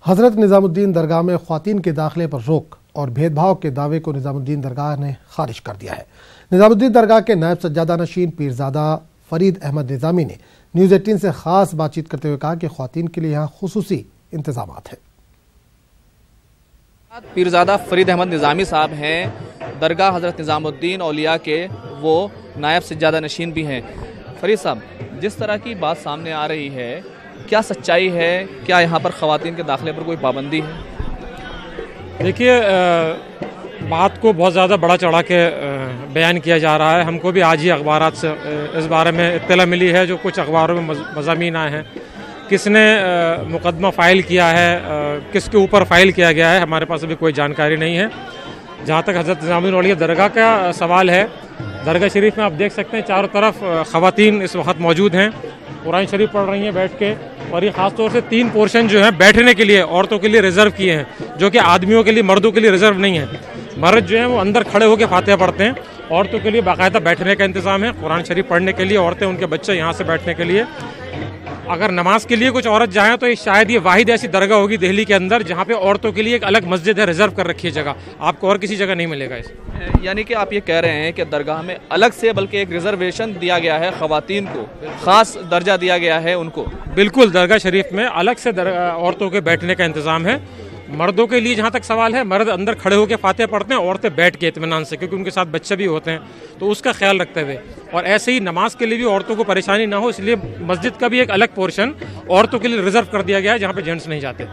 हजरत निजामुद्दीन दरगाह में ख्वातीन के दाखिले पर रोक और भेदभाव के दावे को निजामुद्दीन दरगाह ने खारिज कर दिया है। निजामुद्दीन दरगाह के नायब सज्जादा नशीन पीरजादा फरीद अहमद निजामी ने न्यूज़ 18 से खास बातचीत करते हुए कहा कि ख्वातीन के लिए यहाँ खुसूसी इंतजाम हैं। पीरजादा फरीद अहमद निजामी साहब हैं, दरगाह हजरत निजामुद्दीन औलिया के वो नायब सज्जादा नशीन भी हैं। फरीद साहब, जिस तरह की बात सामने आ रही है, क्या सच्चाई है? क्या यहाँ पर ख़वातीन के दाखिले पर कोई पाबंदी है? देखिए, बात को बहुत ज़्यादा बड़ा चढ़ा के बयान किया जा रहा है। हमको भी आज ही अखबारात से इस बारे में इत्तला मिली है। जो कुछ अखबारों में मज़ामीन आए हैं, किसने मुकदमा फ़ाइल किया है, किसके ऊपर फ़ाइल किया गया है, हमारे पास अभी कोई जानकारी नहीं है। जहाँ तक हज़रत निज़ामुद्दीन औलिया दरगाह का सवाल है, दरगाह शरीफ में आप देख सकते हैं चारों तरफ ख़वातीन इस वक्त मौजूद हैं, कुरान शरीफ पढ़ रही हैं बैठ के। और ये ख़ास तौर से 3 पोर्शन जो है बैठने के लिए औरतों के लिए रिज़र्व किए हैं, जो कि आदमियों के लिए, मर्दों के लिए रिज़र्व नहीं है। मर्द जो है वो अंदर खड़े होकर फातिहा पढ़ते हैं, औरतों के लिए बाकायदा बैठने का इंतज़ाम है। कुरान शरीफ पढ़ने के लिए औरतें, उनके बच्चे यहाँ से बैठने के लिए। अगर नमाज के लिए कुछ औरत जाएँ तो शायद ये वाहिद ऐसी दरगाह होगी दिल्ली के अंदर जहाँ पे औरतों के लिए एक अलग मस्जिद है, रिजर्व कर रखी है जगह, आपको और किसी जगह नहीं मिलेगा इस। यानी कि आप ये कह रहे हैं कि दरगाह में अलग से बल्कि एक रिजर्वेशन दिया गया है, ख़वातीन को ख़ास दर्जा दिया गया है उनको? बिल्कुल, दरगाह शरीफ में अलग से औरतों के बैठने का इंतज़ाम है। मर्दों के लिए जहाँ तक सवाल है, मर्द अंदर खड़े होकर फातिहा पढ़ते हैं, औरतें बैठ के इत्मीनान से, क्योंकि उनके साथ बच्चे भी होते हैं, तो उसका ख्याल रखते हुए। और ऐसे ही नमाज के लिए भी औरतों को परेशानी ना हो, इसलिए मस्जिद का भी एक अलग पोर्शन औरतों के लिए रिजर्व कर दिया गया है, जहाँ पे जेंट्स नहीं जाते।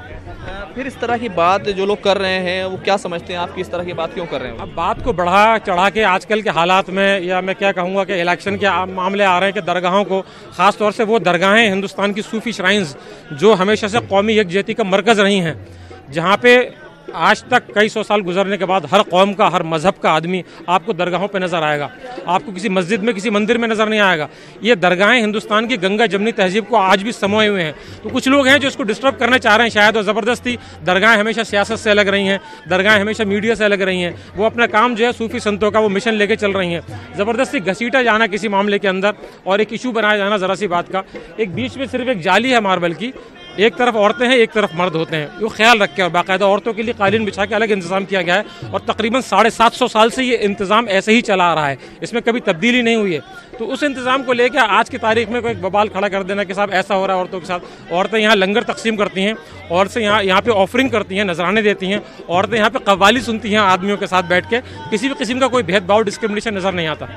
फिर इस तरह की बात जो लोग कर रहे हैं, वो क्या समझते हैं आप कि इस तरह की बात क्यों कर रहे हैं? अब बात को बढ़ा चढ़ा के आजकल के हालात में, या मैं क्या कहूँगा कि इलेक्शन के मामले आ रहे हैं कि दरगाहों को, ख़ास तौर से वो दरगाहें हिंदुस्तान की सूफी श्राइन्स जो हमेशा से कौमी यकजहती का मरकज़ रही हैं, जहाँ पे आज तक कई सौ साल गुजरने के बाद हर कौम का, हर मजहब का आदमी आपको दरगाहों पे नज़र आएगा, आपको किसी मस्जिद में, किसी मंदिर में नज़र नहीं आएगा। ये दरगाहें हिंदुस्तान की गंगा जमनी तहजीब को आज भी समोए हुए हैं। तो कुछ लोग हैं जो इसको डिस्टर्ब करना चाह रहे हैं शायद, और ज़बरदस्ती। दरगाहें हमेशा सियासत से अलग रही हैं, दरगाहें हमेशा मीडिया से अलग रही हैं। वो अपना काम जो है सूफी संतों का वो मिशन लेके चल रही हैं। ज़बरदस्ती घसीटा जाना किसी मामले के अंदर और एक इशू बनाया जाना ज़रा सी बात का, एक बीच में सिर्फ एक जाली है मार्बल की, एक तरफ औरतें हैं, एक तरफ मर्द होते हैं, वो ख्याल रख के और बाकायदा औरतों के लिए कालीन बिछा के अलग इंतजाम किया गया है। और तकरीबन 750 साल से ये इंतज़ाम ऐसे ही चला आ रहा है, इसमें कभी तब्दीली नहीं हुई है। तो उस इंतज़ाम को लेकर आज की तारीख में कोई बवाल खड़ा कर देना कि साहब ऐसा हो रहा है औरतों के साथ। औरतें यहाँ लंगर तकसीम करती हैं, औरतें यहाँ पे ऑफरिंग करती हैं, नजराने देती हैं, औरतें यहाँ पे कव्वाली सुनती हैं आदमियों के साथ बैठ के। किसी भी किस्म का कोई भेदभाव, डिस्क्रिमिनेशन नज़र नहीं आता।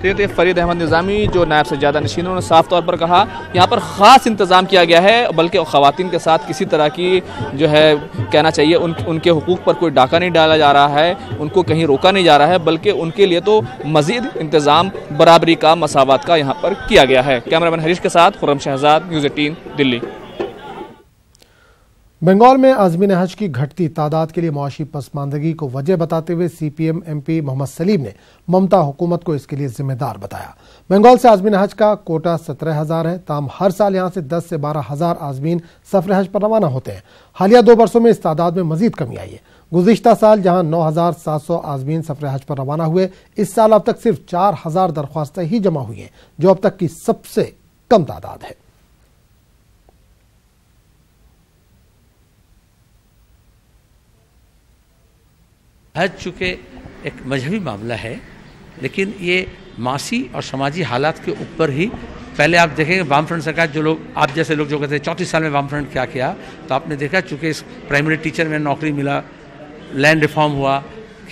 तो फरीद अहमद निज़ामी जो नायब सज्जादा नशीन, उन्होंने साफ तौर पर कहा यहाँ पर ख़ास इंतज़ाम किया गया है, बल्कि ख़वातीन के साथ किसी तरह की जो है कहना चाहिए उनके हुकूक पर कोई डाका नहीं डाला जा रहा है, उनको कहीं रोका नहीं जा रहा है, बल्कि उनके लिए तो मज़ीद इंतज़ाम बराबरी का, मसावत का यहाँ पर किया गया है। कैमरामैन हरीश के साथ खुर्रम शहजाद, न्यूज़ 18 दिल्ली। बंगाल में आज़मीन हज की घटती तादाद के लिए मुआशी पसमानदगी को वजह बताते हुए CPM MP मोहम्मद सलीम ने ममता हुकूमत को इसके लिए जिम्मेदार बताया। बंगाल से आज़मीन हज का कोटा 17,000 है, ताम हर साल यहाँ से 10 से 12,000 आज़मीन सफर हज पर रवाना होते हैं। हालिया 2 बरसों में इस तादाद में मजीद कमी आई है। गुज़िश्ता साल जहाँ 9,700 आज़मीन सफर हज पर रवाना हुए, इस साल अब तक सिर्फ 4,000 दरख्वास्तें ही जमा हुई हैं, जो अब तक की सबसे कम तादाद है। हज चूँकि एक मजहबी मामला है, लेकिन ये मासी और समाजी हालात के ऊपर ही, पहले आप देखेंगे वामफ्रंट सरकार, जो लोग आप जैसे लोग जो कहते हैं 34 साल में वामफ्रंट क्या किया, तो आपने देखा चूँकि इस प्राइमरी टीचर में नौकरी मिला, लैंड रिफॉर्म हुआ,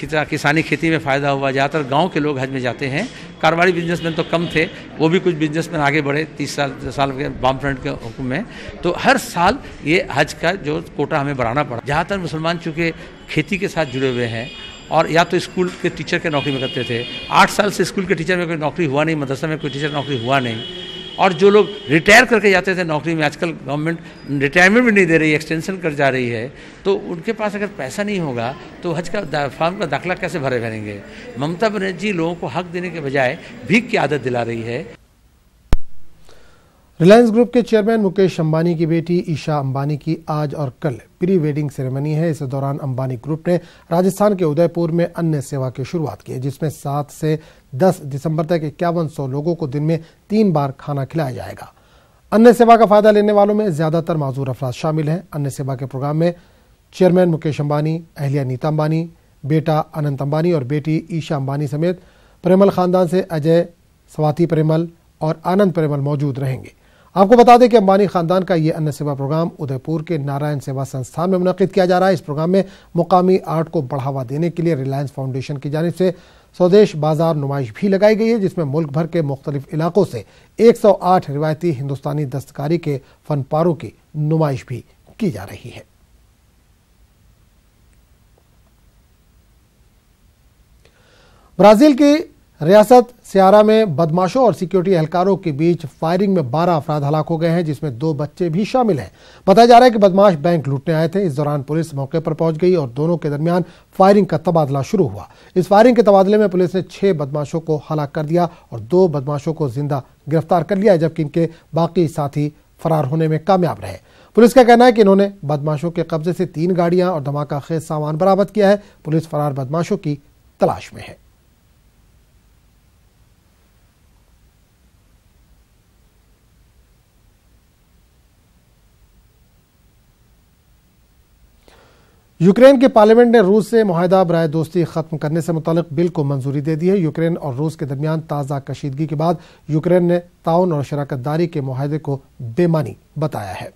किसानी खेती में फ़ायदा हुआ, ज़्यादातर गांव के लोग हज में जाते हैं। कारोबारी बिजनेसमैन तो कम थे, वो भी कुछ बिजनेसमैन आगे बढ़े 30 साल के वामफ्रंट के हुक्म में। तो हर साल ये हज का जो कोटा हमें बढ़ाना पड़ा। ज़्यादातर मुसलमान चूँकि खेती के साथ जुड़े हुए हैं और या तो स्कूल के टीचर के नौकरी में करते थे, 8 साल से स्कूल के टीचर में कोई नौकरी हुआ नहीं, मदरसा में कोई टीचर नौकरी हुआ नहीं। और जो लोग रिटायर करके जाते थे नौकरी में, आजकल गवर्नमेंट रिटायरमेंट भी नहीं दे रही, एक्सटेंशन कर जा रही है, तो उनके पास अगर पैसा नहीं होगा तो हज का फॉर्म का दाखिला कैसे भरेंगे? ममता बनर्जी लोगों को हक देने के बजाय भीख की आदत दिला रही है। रिलायंस ग्रुप के चेयरमैन मुकेश अंबानी की बेटी ईशा अंबानी की आज और कल प्री वेडिंग सेरेमनी है। इस दौरान अंबानी ग्रुप ने राजस्थान के उदयपुर में अन्न सेवा की शुरुआत की है, जिसमें 7 से 10 दिसंबर तक 5100 लोगों को दिन में 3 बार खाना खिलाया जाएगा। अन्य सेवा का फायदा लेने वालों में ज्यादातर माजूर अफराद शामिल हैं। अन्य सेवा के प्रोग्राम में चेयरमैन मुकेश अंबानी, अहलिया नीता अंबानी, बेटा अनंत अंबानी और बेटी ईशा अंबानी समेत प्रेमल खानदान से अजय, स्वाति प्रेमल और आनंद प्रेमल मौजूद रहेंगे। आपको बता दें कि अंबानी खानदान का ये अन्न सेवा प्रोग्राम उदयपुर के नारायण सेवा संस्थान में मुनक़िद किया जा रहा है। इस प्रोग्राम में मुकामी आर्ट को बढ़ावा देने के लिए रिलायंस फाउंडेशन की जानिब से स्वदेश बाजार नुमाइश भी लगाई गई है, जिसमें मुल्क भर के मुख्तलिफ इलाकों से 108 रिवायती हिंदुस्तानी दस्तकारी के फनपारों की नुमाइश भी की जा रही है। ब्राजील की रियासत सियारा में बदमाशों और सिक्योरिटी एहलकारों के बीच फायरिंग में 12 अफराद हलाक हो गए हैं, जिसमें 2 बच्चे भी शामिल हैं। बताया जा रहा है कि बदमाश बैंक लूटने आए थे। इस दौरान पुलिस मौके पर पहुंच गई और दोनों के दरमियान फायरिंग का तबादला शुरू हुआ। इस फायरिंग के तबादले में पुलिस ने 6 बदमाशों को हलाक कर दिया और 2 बदमाशों को जिंदा गिरफ्तार कर लिया, जबकि इनके बाकी साथी फरार होने में कामयाब रहे। पुलिस का कहना है कि इन्होंने बदमाशों के कब्जे से 3 गाड़ियां और धमाका खेज सामान बरामद किया है। पुलिस फरार बदमाशों की तलाश में है। यूक्रेन के पार्लियामेंट ने रूस से मुआहदा बराए दोस्ती खत्म करने से मुतालिक बिल को मंजूरी दे दी है। यूक्रेन और रूस के दरमियान ताज़ा कशीदगी के बाद यूक्रेन ने ताउन और शराकत दारी के मुआहदे को बेमानी बताया है।